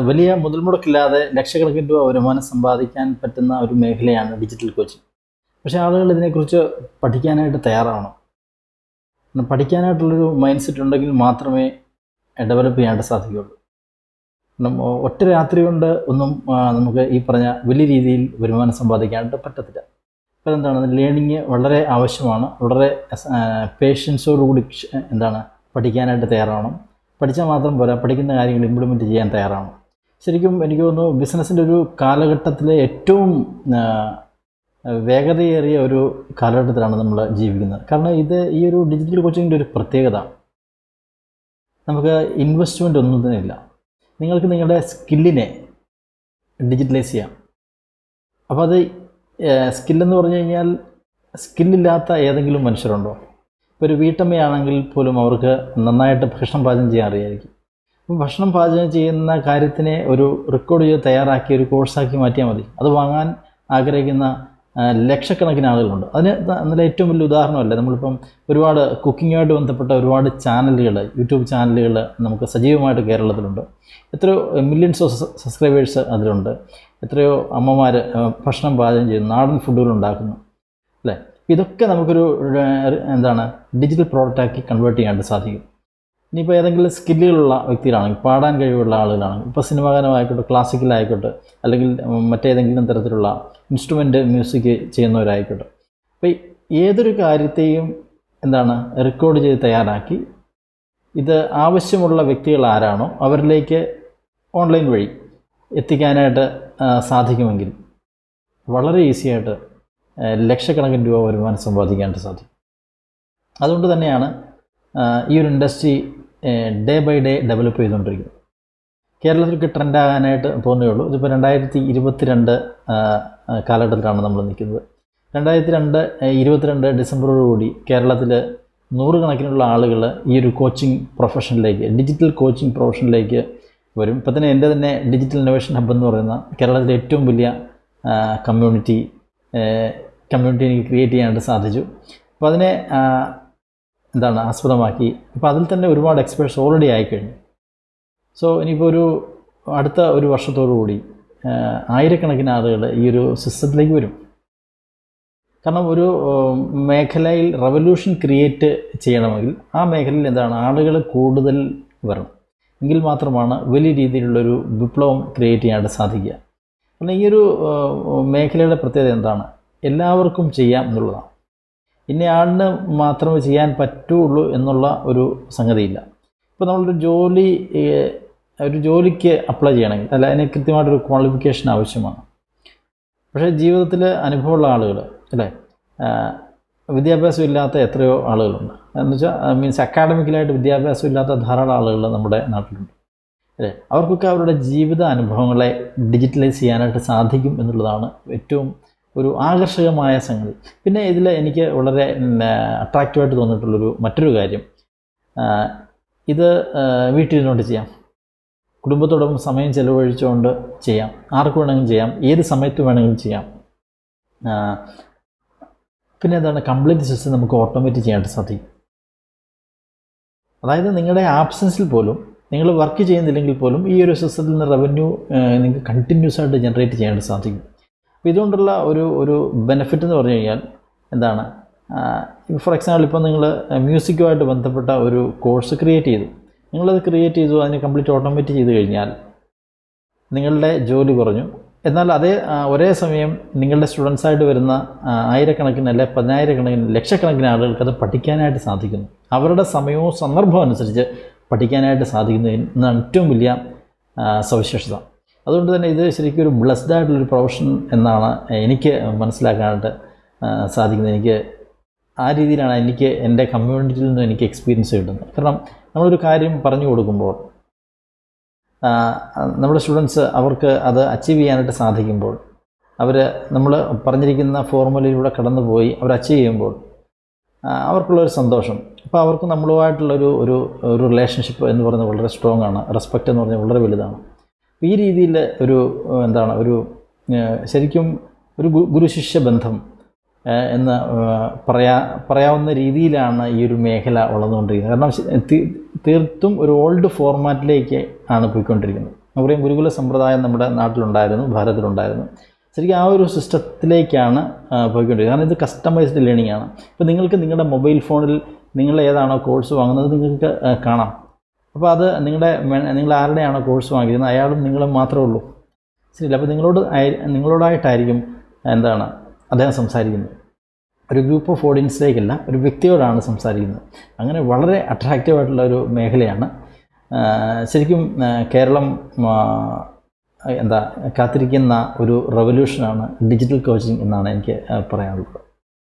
വലിയ മുതൽ മുടക്കില്ലാതെ ലക്ഷക്കണക്കിന് രൂപ വരുമാനം സമ്പാദിക്കാൻ പറ്റുന്ന ഒരു മേഖലയാണ് ഡിജിറ്റൽ കോച്ചിങ്. പക്ഷേ ആളുകൾ ഇതിനെക്കുറിച്ച് പഠിക്കാനായിട്ട് തയ്യാറാവണം. പഠിക്കാനായിട്ടുള്ളൊരു മൈൻഡ് സെറ്റ് ഉണ്ടെങ്കിൽ മാത്രമേ ഡെവലപ്പ് ചെയ്യാനായിട്ട് സാധിക്കുകയുള്ളൂ. ഒറ്റ രാത്രി കൊണ്ട് ഒന്നും നമുക്ക് ഈ പറഞ്ഞ വലിയ രീതിയിൽ വരുമാനം സമ്പാദിക്കാനായിട്ട് പറ്റത്തില്ല. അപ്പോൾ എന്താണ്, ലേണിങ് വളരെ ആവശ്യമാണ്. വളരെ പേഷ്യൻസോടുകൂടി പഠിക്കാനായിട്ട് തയ്യാറാവണം. പഠിച്ചാൽ മാത്രം പോരാ, പഠിക്കുന്ന കാര്യങ്ങൾ ഇംപ്ലിമെൻറ്റ് ചെയ്യാൻ തയ്യാറാവണം. ശരിക്കും എനിക്ക് തോന്നുന്നു ബിസിനസ്സിൻ്റെ ഒരു കാലഘട്ടത്തിലെ ഏറ്റവും വേഗതയേറിയ ഒരു കാലഘട്ടത്തിലാണ് നമ്മൾ ജീവിക്കുന്നത്. കാരണം ഈ ഒരു ഡിജിറ്റൽ കോച്ചിങ്ങിൻ്റെ ഒരു പ്രത്യേകത, നമുക്ക് ഇൻവെസ്റ്റ്മെൻ്റ് ഒന്നും തന്നെ ഇല്ല. നിങ്ങൾക്ക് നിങ്ങളുടെ സ്കില്ലിനെ ഡിജിറ്റലൈസ് ചെയ്യാം. അപ്പോൾ അത് സ്കില്ലെന്ന് പറഞ്ഞു കഴിഞ്ഞാൽ സ്കില്ലില്ലാത്ത ഏതെങ്കിലും മനുഷ്യരുണ്ടോ? ഇപ്പോൾ ഒരു വീട്ടമ്മയാണെങ്കിൽ പോലും അവർക്ക് നന്നായിട്ട് ഭക്ഷണം പാചകം ചെയ്യാൻ അറിയായിരിക്കും. അപ്പം ഭക്ഷണം പാചകം ചെയ്യുന്ന കാര്യത്തിനെ ഒരു റെക്കോർഡ് ചെയ്ത് തയ്യാറാക്കി ഒരു കോഴ്സാക്കി മാറ്റിയാൽ മതി. അത് വാങ്ങാൻ ആഗ്രഹിക്കുന്ന ലക്ഷക്കണക്കിന് ആളുകളുണ്ട്. അതിന് ഏറ്റവും വലിയ ഉദാഹരണമല്ലേ, നമ്മളിപ്പം ഒരുപാട് കുക്കിങ്ങുമായിട്ട് ബന്ധപ്പെട്ട ഒരുപാട് ചാനലുകൾ, യൂട്യൂബ് ചാനലുകൾ നമുക്ക് സജീവമായിട്ട് കേരളത്തിലുണ്ട്. എത്രയോ മില്യൺസ് ഓഫ് സബ്സ്ക്രൈബേഴ്സ് അതിലുണ്ട്. എത്രയോ അമ്മമാർ ഭക്ഷണം പാചകം ചെയ്യുന്നു, നാടൻ ഫുഡുകൾ ഉണ്ടാക്കുന്നു, അല്ലേ? ഇതൊക്കെ നമുക്കൊരു ഡിജിറ്റൽ പ്രോഡക്റ്റാക്കി കൺവേർട്ട് ചെയ്യാനായിട്ട് സാധിക്കും. ഇനിയിപ്പോൾ ഏതെങ്കിലും സ്കില്ലുകളുള്ള വ്യക്തികളാണെങ്കിൽ, പാടാൻ കഴിവുള്ള ആളുകളാണെങ്കിൽ, ഇപ്പോൾ സിനിമാഗാനമായിക്കോട്ടെ, ക്ലാസിക്കലായിക്കോട്ടെ, അല്ലെങ്കിൽ മറ്റേതെങ്കിലും തരത്തിലുള്ള ഇൻസ്ട്രുമെൻ്റ് മ്യൂസിക് ചെയ്യുന്നവരായിക്കോട്ടെ, അപ്പോൾ ഏതൊരു കാര്യത്തെയും റെക്കോർഡ് ചെയ്ത് തയ്യാറാക്കി ഇത് ആവശ്യമുള്ള വ്യക്തികൾ ആരാണോ അവരിലേക്ക് ഓൺലൈൻ വഴി എത്തിക്കാനായിട്ട് സാധിക്കുമെങ്കിൽ വളരെ ഈസിയായിട്ട് ലക്ഷക്കണക്കിന് രൂപ വരുമാനം സമ്പാദിക്കാനായിട്ട് സാധിക്കും. അതുകൊണ്ട് തന്നെയാണ് ഈ ഒരു industry day by day develop ചെയ്തുകൊണ്ടിരിക്കുന്നത്. കേരളത്തിലേക്ക് ട്രെൻഡാകാനായിട്ട് പോകുന്നേ ഉള്ളൂ. ഇതിപ്പോൾ 2022 കാലഘട്ടത്തിലാണ് നമ്മൾ നിൽക്കുന്നത്. 2022 ഡിസംബറോടുകൂടി കേരളത്തിൽ 100 കണക്കിനുള്ള ആളുകൾ ഈ ഒരു കോച്ചിങ് പ്രൊഫഷനിലേക്ക്, ഡിജിറ്റൽ കോച്ചിങ് പ്രൊഫഷനിലേക്ക് വരും. ഇപ്പോൾ തന്നെ എൻ്റെ തന്നെ ഡിജിറ്റൽ ഇന്നോവേഷൻ ഹബ്ബ് എന്ന് പറയുന്ന കേരളത്തിലെ ഏറ്റവും വലിയ കമ്മ്യൂണിറ്റി എനിക്ക് ക്രിയേറ്റ് ചെയ്യാനായിട്ട് സാധിച്ചു. അപ്പോൾ അതിനെ ആസ്പദമാക്കി ഇപ്പോൾ അതിൽ തന്നെ ഒരുപാട് എക്സ്പേർട്സ് ഓൾറെഡി ആയിക്കഴിഞ്ഞു. സോ ഇനിയിപ്പോൾ അടുത്ത ഒരു വർഷത്തോടുകൂടി ആയിരക്കണക്കിന് ആളുകൾ ഈ ഒരു സിസ്റ്റത്തിലേക്ക് വരും. കാരണം ഒരു മേഖലയിൽ റെവല്യൂഷൻ ക്രിയേറ്റ് ചെയ്യണമെങ്കിൽ ആ മേഖലയിൽ ആളുകൾ കൂടുതൽ വരണം. എങ്കിൽ മാത്രമാണ് വലിയ രീതിയിലുള്ളൊരു വിപ്ലവം ക്രിയേറ്റ് ചെയ്യാനായിട്ട് സാധിക്കുക. കാരണം ഈ ഒരു മേഖലയുടെ പ്രത്യേകത എന്താണ്? എല്ലാവർക്കും ചെയ്യാം എന്നുള്ളതാണ്. ഇന്നയാളിന് മാത്രമേ ചെയ്യാൻ പറ്റുള്ളൂ എന്നുള്ള ഒരു സംഗതിയില്ല. ഇപ്പോൾ നമ്മളൊരു ജോലിക്ക് അപ്ലൈ ചെയ്യണമെങ്കിൽ അതിന് കൃത്യമായിട്ടൊരു ക്വാളിഫിക്കേഷൻ ആവശ്യമാണ്. പക്ഷേ ജീവിതത്തിൽ അനുഭവമുള്ള ആളുകൾ, അല്ലേ, വിദ്യാഭ്യാസം ഇല്ലാത്ത എത്രയോ ആളുകളുണ്ട്. മീൻസ് അക്കാഡമിക്കലായിട്ട് വിദ്യാഭ്യാസം ഇല്ലാത്ത ധാരാളം ആളുകൾ നമ്മുടെ നാട്ടിലുണ്ട്, അല്ലേ? അവർക്കൊക്കെ അവരുടെ ജീവിത അനുഭവങ്ങളെ ഡിജിറ്റലൈസ് ചെയ്യാനായിട്ട് സാധിക്കും എന്നുള്ളതാണ് ഏറ്റവും ഒരു ആകർഷകമായ സംഗതി. പിന്നെ ഇതിൽ എനിക്ക് വളരെ അട്രാക്റ്റീവായിട്ട് തോന്നിയിട്ടുള്ളൊരു മറ്റൊരു കാര്യം, ഇത് വീട്ടിലിരുന്നുകൊണ്ട് ചെയ്യാം, കുടുംബത്തോടൊപ്പം സമയം ചെലവഴിച്ചുകൊണ്ട് ചെയ്യാം, ആർക്ക് വേണമെങ്കിലും ചെയ്യാം, ഏത് സമയത്ത് വേണമെങ്കിലും ചെയ്യാം. പിന്നെ കംപ്ലീറ്റ് സിസ്റ്റം നമുക്ക് ഓട്ടോമേറ്റ് ചെയ്യാനായിട്ട് സാധിക്കും. അതായത് നിങ്ങളുടെ ആബ്സൻസിൽ പോലും, നിങ്ങൾ വർക്ക് ചെയ്യുന്നില്ലെങ്കിൽ പോലും ഈ ഒരു സിസ്റ്റത്തിൽ നിന്ന് റവന്യൂ നിങ്ങൾക്ക് കണ്ടിന്യൂസ് ആയിട്ട് ജനറേറ്റ് ചെയ്യാനായിട്ട് സാധിക്കും. അപ്പോൾ ഇതുകൊണ്ടുള്ള ഒരു ബെനിഫിറ്റ് എന്ന് പറഞ്ഞു കഴിഞ്ഞാൽ ഫോർ എക്സാമ്പിൾ, ഇപ്പോൾ നിങ്ങൾ മ്യൂസിക്കുമായിട്ട് ബന്ധപ്പെട്ട ഒരു കോഴ്സ് ക്രിയേറ്റ് ചെയ്തു, നിങ്ങളത് ക്രിയേറ്റ് ചെയ്തു, അതിനെ കംപ്ലീറ്റ് ഓട്ടോമേറ്റ് ചെയ്ത് കഴിഞ്ഞാൽ നിങ്ങളുടെ ജോലി കുറഞ്ഞു. എന്നാൽ ഒരേ സമയം നിങ്ങളുടെ സ്റ്റുഡൻസായിട്ട് വരുന്ന ആയിരക്കണക്കിന് അല്ലെ 10,000 ലക്ഷക്കണക്കിന് ആളുകൾക്ക് അത് പഠിക്കാനായിട്ട് സാധിക്കുന്നു. അവരുടെ സമയവും സന്ദർഭവും അനുസരിച്ച് പഠിക്കാനായിട്ട് സാധിക്കുന്നു എന്നാണ് ഏറ്റവും വലിയ സവിശേഷത. അതുകൊണ്ട് തന്നെ ഇത് ശരിക്കും ഒരു ബ്ലെസ്ഡ് ആയിട്ടുള്ളൊരു പ്രൊഫഷൻ എന്നാണ് എനിക്ക് മനസ്സിലാക്കാനായിട്ട് സാധിക്കുന്നത്. എനിക്ക് ആ രീതിയിലാണ് എൻ്റെ കമ്മ്യൂണിറ്റിയിൽ നിന്ന് എനിക്ക് എക്സ്പീരിയൻസ് കിട്ടുന്നത്. കാരണം നമ്മളൊരു കാര്യം പറഞ്ഞു കൊടുക്കുമ്പോൾ നമ്മുടെ സ്റ്റുഡൻസ് അവർക്ക് അത് അച്ചീവ് ചെയ്യാനായിട്ട് സാധിക്കുമ്പോൾ, നമ്മൾ പറഞ്ഞിരിക്കുന്ന ഫോർമുലയിലൂടെ കടന്നു പോയി അവർ അച്ചീവ് ചെയ്യുമ്പോൾ അവർക്കുള്ളൊരു സന്തോഷം, അപ്പോൾ അവർക്ക് നമ്മളുമായിട്ടുള്ളൊരു റിലേഷൻഷിപ്പ് എന്ന് പറയുന്നത് വളരെ സ്ട്രോങ് ആണ്. റെസ്പെക്റ്റ് എന്ന് പറഞ്ഞാൽ വളരെ വലുതാണ്. അപ്പോൾ ഈ രീതിയിൽ ശരിക്കും ഒരു ഗുരുശിഷ്യ ബന്ധം എന്ന് പറയാവുന്ന രീതിയിലാണ് ഈ ഒരു മേഖല വളർന്നുകൊണ്ടിരിക്കുന്നത്. കാരണം തീർത്തും ഒരു ഓൾഡ് ഫോർമാറ്റിലേക്ക് ആണ് പോയിക്കൊണ്ടിരിക്കുന്നത്. നമുക്കറിയാം ഗുരുകുല സമ്പ്രദായം നമ്മുടെ നാട്ടിലുണ്ടായിരുന്നു, ഭാരതത്തിലുണ്ടായിരുന്നു. ശരിക്കും ആ ഒരു സിസ്റ്റത്തിലേക്കാണ് പോയിക്കൊണ്ടിരിക്കുന്നത്. കാരണം ഇത് കസ്റ്റമൈസ്ഡ് ലേണിംഗ് ആണ്. ഇപ്പോൾ നിങ്ങൾക്ക് നിങ്ങളുടെ മൊബൈൽ ഫോണിൽ നിങ്ങൾ ഏതാണോ കോഴ്സ് വാങ്ങുന്നത് നിങ്ങൾക്ക് കാണാം. അപ്പോൾ അത് നിങ്ങൾ ആരുടെയാണോ കോഴ്സ് വാങ്ങിക്കുന്നത് അയാളും നിങ്ങളും മാത്രമേ ഉള്ളൂ. ശരിയല്ല. അപ്പോൾ നിങ്ങളോടായിട്ടായിരിക്കും അദ്ദേഹം സംസാരിക്കുന്നത്. ഒരു ഗ്രൂപ്പ് ഓഫ് ഓഡിയൻസിലേക്കല്ല, ഒരു വ്യക്തിയോടാണ് സംസാരിക്കുന്നത്. അങ്ങനെ വളരെ അട്രാക്റ്റീവായിട്ടുള്ള ഒരു മേഖലയാണ്. ശരിക്കും കേരളം കാത്തിരിക്കുന്ന ഒരു റെവല്യൂഷനാണ് ഡിജിറ്റൽ കോച്ചിങ് എന്നാണ് എനിക്ക് പറയാനുള്ളത്.